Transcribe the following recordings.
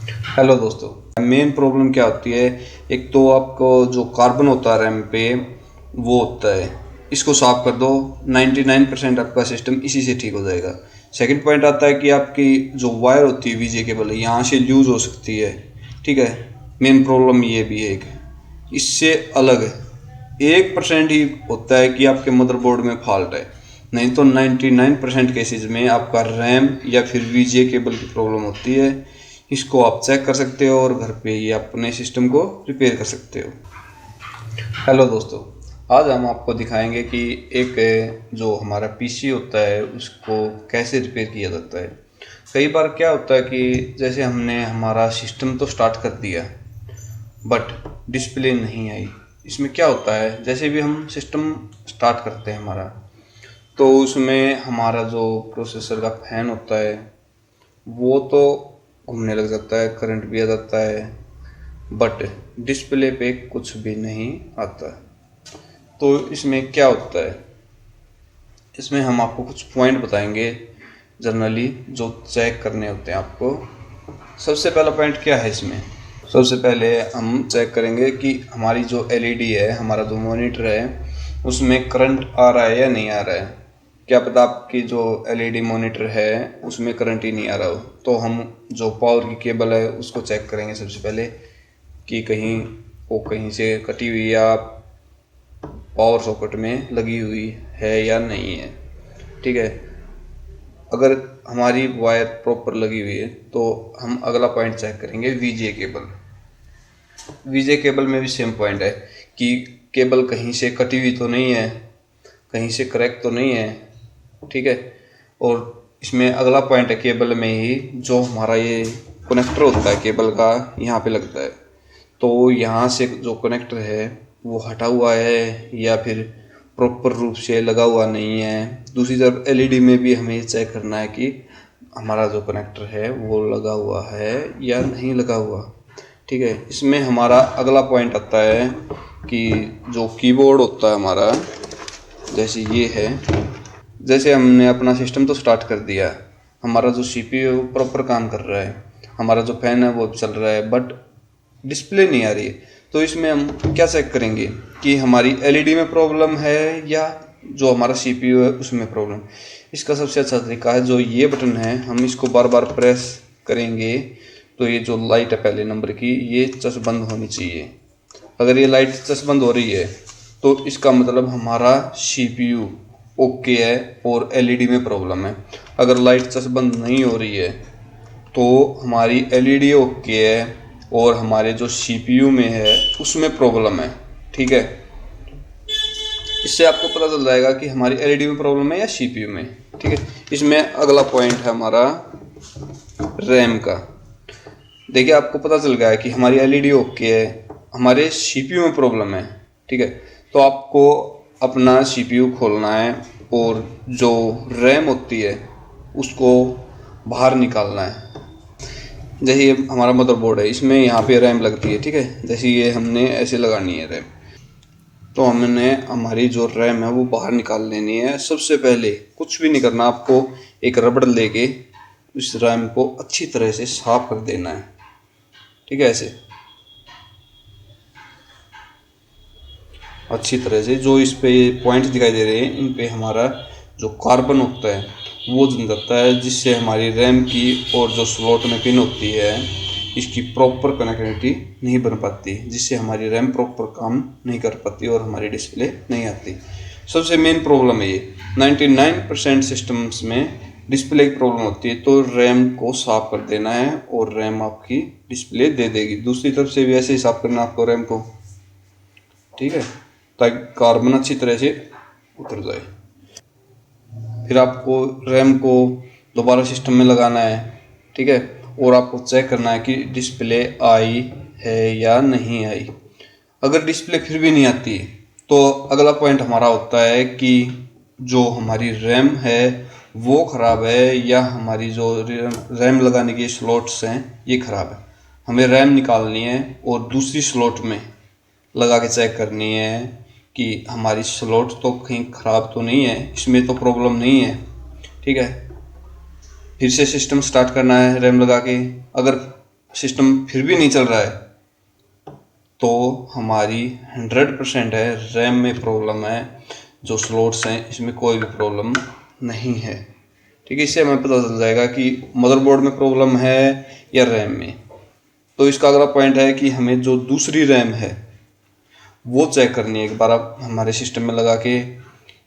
Hello दोस्तों, main problem क्या होती है। एक तो आपको जो कार्बन होता है रैम पे वो होता है, इसको साफ कर दो। 99% आपका सिस्टम इसी से ठीक हो जाएगा। सेकंड पॉइंट आता है कि आपकी जो वायर होती है वीजे केबल यहाँ से लूज हो सकती है। ठीक है, मेन प्रॉब्लम ये भी है एक। इससे अलग 1% ही होता है कि आपके मदरबोर्ड में फॉल्ट है, नहीं तो 99% केसेज में आपका रैम या फिर वीजे केबल की प्रॉब्लम होती है। इसको आप चेक कर सकते हो और घर पे ही अपने सिस्टम को रिपेयर कर सकते हो। हेलो दोस्तों, आज हम आपको दिखाएंगे कि एक जो हमारा पीसी होता है उसको कैसे रिपेयर किया जाता है। कई बार क्या होता है कि जैसे हमने हमारा सिस्टम तो स्टार्ट कर दिया बट डिस्प्ले नहीं आई। इसमें क्या होता है, जैसे भी हम सिस्टम स्टार्ट करते हैं हमारा, तो उसमें हमारा जो प्रोसेसर का फैन होता है वो तो घूमने लग जाता है, करंट भी आ जाता है, बट डिस्प्ले पे कुछ भी नहीं आता। तो इसमें क्या होता है, इसमें हम आपको कुछ पॉइंट बताएंगे जनरली जो चेक करने होते हैं आपको। सबसे पहला पॉइंट क्या है इसमें, सबसे पहले हम चेक करेंगे कि हमारी जो एलईडी है, हमारा जो मॉनिटर है, उसमें करंट आ रहा है या नहीं आ रहा है। क्या पता आपकी जो एलईडी मॉनिटर है उसमें करंट ही नहीं आ रहा हो, तो हम जो पावर की केबल है उसको चेक करेंगे सबसे पहले कि कहीं से कटी हुई या पावर सॉकेट में लगी हुई है या नहीं है। ठीक है, अगर हमारी वायर प्रॉपर लगी हुई है तो हम अगला पॉइंट चेक करेंगे वीजे केबल। वीजे केबल में भी सेम पॉइंट है कि केबल कहीं से कटी हुई तो नहीं है, कहीं से क्रैक तो नहीं है। ठीक है, और इसमें अगला पॉइंट है केबल में ही जो हमारा ये कनेक्टर होता है केबल का, यहाँ पे लगता है। तो यहाँ से जो कनेक्टर है वो हटा हुआ है या फिर प्रॉपर रूप से लगा हुआ नहीं है। दूसरी तरफ एलईडी में भी हमें ये चेक करना है कि हमारा जो कनेक्टर है वो लगा हुआ है या नहीं लगा हुआ। ठीक है, इसमें हमारा अगला पॉइंट आता है कि जो कीबोर्ड होता है हमारा, जैसे ये है, जैसे हमने अपना सिस्टम तो स्टार्ट कर दिया, हमारा जो सीपीयू प्रॉपर काम कर रहा है, हमारा जो फैन है वो चल रहा है, बट डिस्प्ले नहीं आ रही है। तो इसमें हम क्या चेक करेंगे कि हमारी एलईडी में प्रॉब्लम है या जो हमारा सीपीयू है उसमें प्रॉब्लम। इसका सबसे अच्छा तरीका है, जो ये बटन है हम इसको बार बार प्रेस करेंगे तो ये जो लाइट है पहले नंबर की ये चस बंद होनी चाहिए। अगर ये लाइट चस बंद हो रही है तो इसका मतलब हमारा सीपीयू ओके है और एलईडी में प्रॉब्लम है। अगर लाइट चस बंद नहीं हो रही है तो हमारी एलईडी ओके है और हमारे जो सीपीयू में है उसमें प्रॉब्लम है। ठीक है, इससे आपको पता चल जाएगा कि हमारी एलईडी में प्रॉब्लम है या सीपीयू में। ठीक है, इसमें अगला पॉइंट है हमारा रैम का। देखिए आपको पता चल गया है कि हमारी एलईडी ओके है, हमारे सीपीयू में प्रॉब्लम है। ठीक है, तो आपको अपना सीपीयू खोलना है और जो रैम होती है उसको बाहर निकालना है। जैसे ये हमारा मदरबोर्ड है, इसमें यहाँ पे रैम लगती है। ठीक है, जैसे ये हमने ऐसे लगानी है रैम, तो हमने हमारी जो रैम है वो बाहर निकाल लेनी है। सबसे पहले कुछ भी नहीं करना, आपको एक रबड़ लेके इस रैम को अच्छी तरह से साफ कर देना है। ठीक है, ऐसे अच्छी तरह से। जो इस पे पॉइंट्स दिखाई दे रहे हैं इन पे हमारा जो कार्बन होता है वो जम जाता है, जिससे हमारी रैम की और जो स्लॉट में पिन होती है इसकी प्रॉपर कनेक्टिविटी नहीं बन पाती, जिससे हमारी रैम प्रॉपर काम नहीं कर पाती और हमारी डिस्प्ले नहीं आती। सबसे मेन प्रॉब्लम है ये। 99% सिस्टम्स में डिस्प्ले की प्रॉब्लम होती है, तो रैम को साफ कर देना है और रैम आपकी डिस्प्ले दे देगी। दूसरी तरफ से भी ऐसे ही साफ करना आपको रैम को। ठीक है, ताकि कार्बन अच्छी तरह से उतर जाए। फिर आपको रैम को दोबारा सिस्टम में लगाना है। ठीक है, और आपको चेक करना है कि डिस्प्ले आई है या नहीं आई। अगर डिस्प्ले फिर भी नहीं आती तो अगला पॉइंट हमारा होता है कि जो हमारी रैम है वो ख़राब है या हमारी जो रैम लगाने की स्लॉट्स हैं ये ख़राब है। हमें रैम निकालनी है और दूसरी स्लॉट में लगा के चेक करनी है कि हमारी स्लॉट तो कहीं ख़राब तो नहीं है, इसमें तो प्रॉब्लम नहीं है। ठीक है, फिर से सिस्टम स्टार्ट करना है रैम लगा के। अगर सिस्टम फिर भी नहीं चल रहा है तो हमारी 100% है रैम में प्रॉब्लम है, जो स्लॉट्स हैं इसमें कोई भी प्रॉब्लम नहीं है। ठीक है, इससे हमें पता चल जाएगा कि मदरबोर्ड में प्रॉब्लम है या रैम में। तो इसका अगला पॉइंट है कि हमें जो दूसरी रैम है वो चेक करनी है एक बार आप हमारे सिस्टम में लगा के।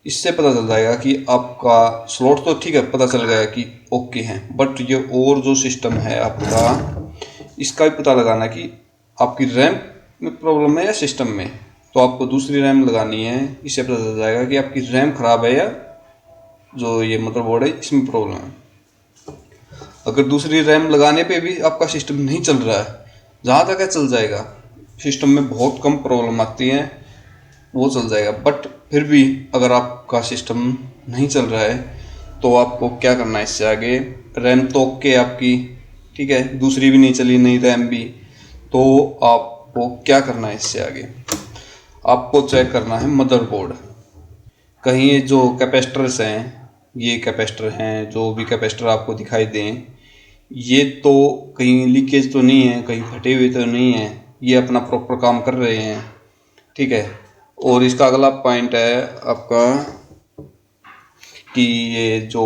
इससे पता चल जाएगा कि आपका स्लॉट तो ठीक है, पता चल गया कि ओके हैं, बट ये और जो सिस्टम है आपका, इसका भी पता लगाना कि आपकी रैम में प्रॉब्लम है या सिस्टम में। तो आपको दूसरी रैम लगानी है, इससे पता चल जाएगा कि आपकी रैम खराब है या जो ये मदरबोर्ड है इसमें प्रॉब्लम है। अगर दूसरी रैम लगाने पे भी आपका सिस्टम नहीं चल रहा है, जहाँ तक है चल जाएगा, सिस्टम में बहुत कम प्रॉब्लम आती है वो चल जाएगा, बट फिर भी अगर आपका सिस्टम नहीं चल रहा है तो आपको क्या करना है इससे आगे। रैम तो ओके आपकी, ठीक है, दूसरी भी नहीं चली, नहीं रैम भी, तो आपको क्या करना है इससे आगे, आपको चेक करना है मदरबोर्ड। कहीं ये जो कैपेसिटर्स हैं, ये कैपेसिटर हैं, जो भी कैपेसिटर आपको दिखाई दें, ये तो कहीं लीकेज तो नहीं है, कहीं फटे हुए तो नहीं है, ये अपना प्रॉपर काम कर रहे हैं। ठीक है, और इसका अगला पॉइंट है आपका कि ये जो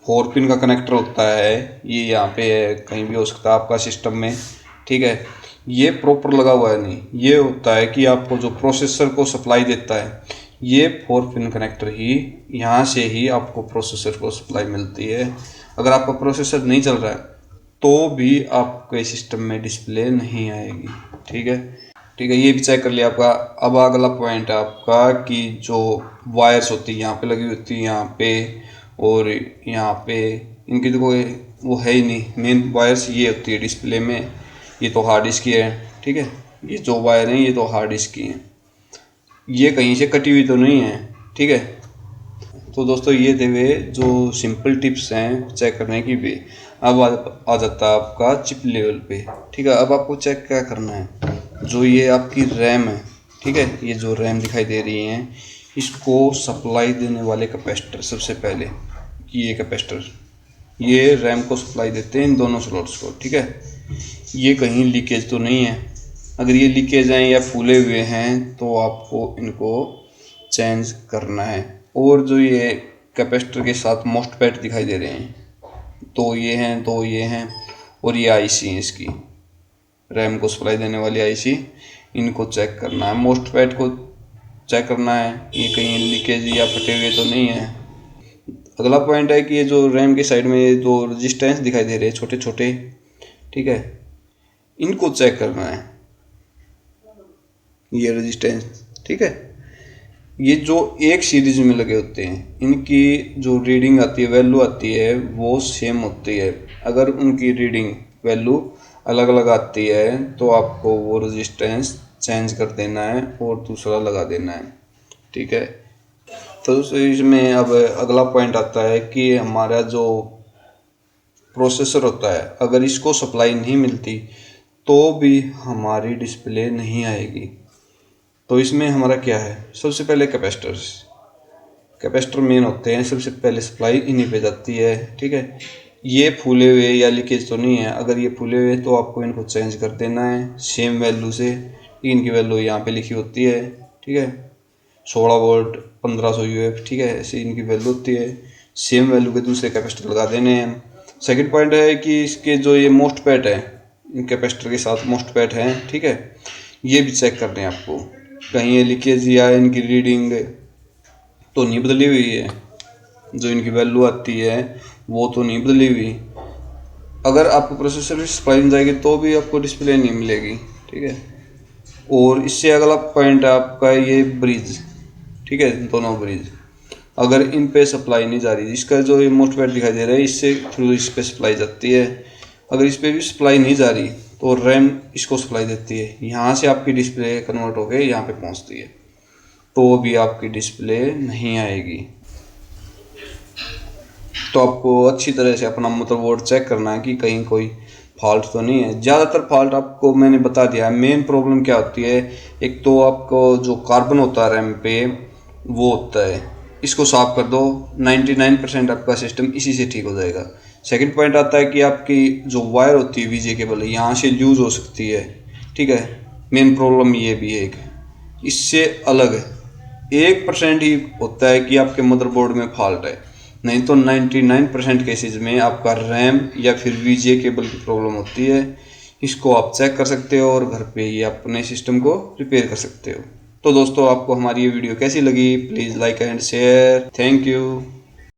4 पिन का कनेक्टर होता है ये यहाँ पे है, कहीं भी हो सकता है आपका सिस्टम में। ठीक है, ये प्रॉपर लगा हुआ है नहीं, ये होता है कि आपको जो प्रोसेसर को सप्लाई देता है ये 4 पिन कनेक्टर ही, यहाँ से ही आपको प्रोसेसर को सप्लाई मिलती है। अगर आपका प्रोसेसर नहीं चल रहा है तो भी आपके सिस्टम में डिस्प्ले नहीं आएगी। ठीक है, ठीक है, ये भी चेक कर लिया आपका। अब अगला पॉइंट है आपका कि जो वायर्स होती है यहाँ पे लगी होती है, यहाँ पे और यहाँ पे, इनकी तो कोई वो है ही नहीं। मेन वायर्स ये होती है डिस्प्ले में, ये तो हार्ड डिस्क की है। ठीक है, ये जो वायर हैं ये तो हार्ड डिस्क की हैं, ये कहीं से कटी हुई तो नहीं है। ठीक है, तो दोस्तों ये थे वे जो सिंपल टिप्स हैं चेक करने की भी। अब आ जाता है आपका चिप लेवल पे। ठीक है, अब आपको चेक क्या करना है, जो ये आपकी रैम है, ठीक है, ये जो रैम दिखाई दे रही है इसको सप्लाई देने वाले कैपेसिटर, सबसे पहले ये कैपेसिटर ये रैम को सप्लाई देते हैं इन दोनों स्लॉट्स को। ठीक है, ये कहीं लीकेज तो नहीं है, अगर ये लीकेज हैं या फूले हुए हैं तो आपको इनको चेंज करना है। और जो ये कैपेसिटर के साथ मोस्टपेट दिखाई दे रहे हैं, तो ये हैं, तो ये हैं, और ये आईसी है इसकी रैम को सप्लाई देने वाली आईसी, इनको चेक करना है। मोस्टपेट को चेक करना है ये कहीं लीकेज या फटे हुए तो नहीं है। अगला पॉइंट है कि ये जो रैम के साइड में जो रेजिस्टेंस दिखाई दे रहे हैं छोटे छोटे, ठीक है, इनको चेक करना है, ये रेजिस्टेंस। ठीक है, ये जो एक सीरीज में लगे होते हैं इनकी जो रीडिंग आती है, वैल्यू आती है, वो सेम होती है। अगर उनकी रीडिंग वैल्यू अलग अलग आती है तो आपको वो रेजिस्टेंस चेंज कर देना है और दूसरा लगा देना है। ठीक है, तो इसमें अब अगला पॉइंट आता है कि हमारा जो प्रोसेसर होता है अगर इसको सप्लाई नहीं मिलती तो भी हमारी डिस्प्ले नहीं आएगी। तो इसमें हमारा क्या है, सबसे पहले कैपेसिटर मेन होते हैं, सबसे पहले सप्लाई इन्हीं पे जाती है। ठीक है, ये फूले हुए या लीकेज तो नहीं है, अगर ये फूले हुए तो आपको इनको चेंज कर देना है सेम वैल्यू से। इनकी वैल्यू यहाँ पे लिखी होती है, ठीक है, 16 वोल्ट 1500 UF, ठीक है, ऐसे इनकी वैल्यू होती है। सेम वैल्यू के दूसरे कैपेसिटर लगा देने हैं। सेकंड पॉइंट है कि इसके जो ये मोस्टपेट है, इन कैपेसिटर के साथ मोस्टपेट हैं, ठीक है, ये भी चेक करने हैं आपको, कहीं ये लीकेज या इनकी रीडिंग तो नहीं बदली हुई है, जो इनकी वैल्यू आती है वो तो नहीं बदली हुई। अगर आपको प्रोसेसर भी सप्लाई मिल जाएगी तो भी आपको डिस्प्ले नहीं मिलेगी। ठीक है, और इससे अगला पॉइंट है आपका ये ब्रिज, ठीक है, दोनों ब्रिज अगर इन पे सप्लाई नहीं जा रही, इसका जो ये मोस्टपेट दिखाई दे रहा है इससे थ्रू इस पे सप्लाई जाती है, अगर इस पे भी सप्लाई नहीं जा रही तो रैम इसको सप्लाई देती है, यहाँ से आपकी डिस्प्ले कन्वर्ट होकर यहाँ पे पहुँचती है, तो भी आपकी डिस्प्ले नहीं आएगी। तो आपको अच्छी तरह से अपना मदरबोर्ड चेक करना है कि कहीं कोई फॉल्ट तो नहीं है। ज़्यादातर फॉल्ट आपको मैंने बता दिया है। मेन प्रॉब्लम क्या होती है, एक तो आपको जो कार्बन होता है रैम पे वो होता है, इसको साफ कर दो, 99% आपका सिस्टम इसी से ठीक हो जाएगा। सेकंड पॉइंट आता है कि आपकी जो वायर होती है वीजे केबल यहाँ से लूज हो सकती है, ठीक है। मेन प्रॉब्लम ये भी है एक, इससे अलग है 1% ही होता है कि आपके मदरबोर्ड में फॉल्ट है, नहीं तो 99% केसेस में आपका रैम या फिर वीजे केबल की प्रॉब्लम होती है। इसको आप चेक कर सकते हो और घर पे ही अपने सिस्टम को रिपेयर कर सकते हो। तो दोस्तों आपको हमारी ये वीडियो कैसी लगी, please like and share. Thank you.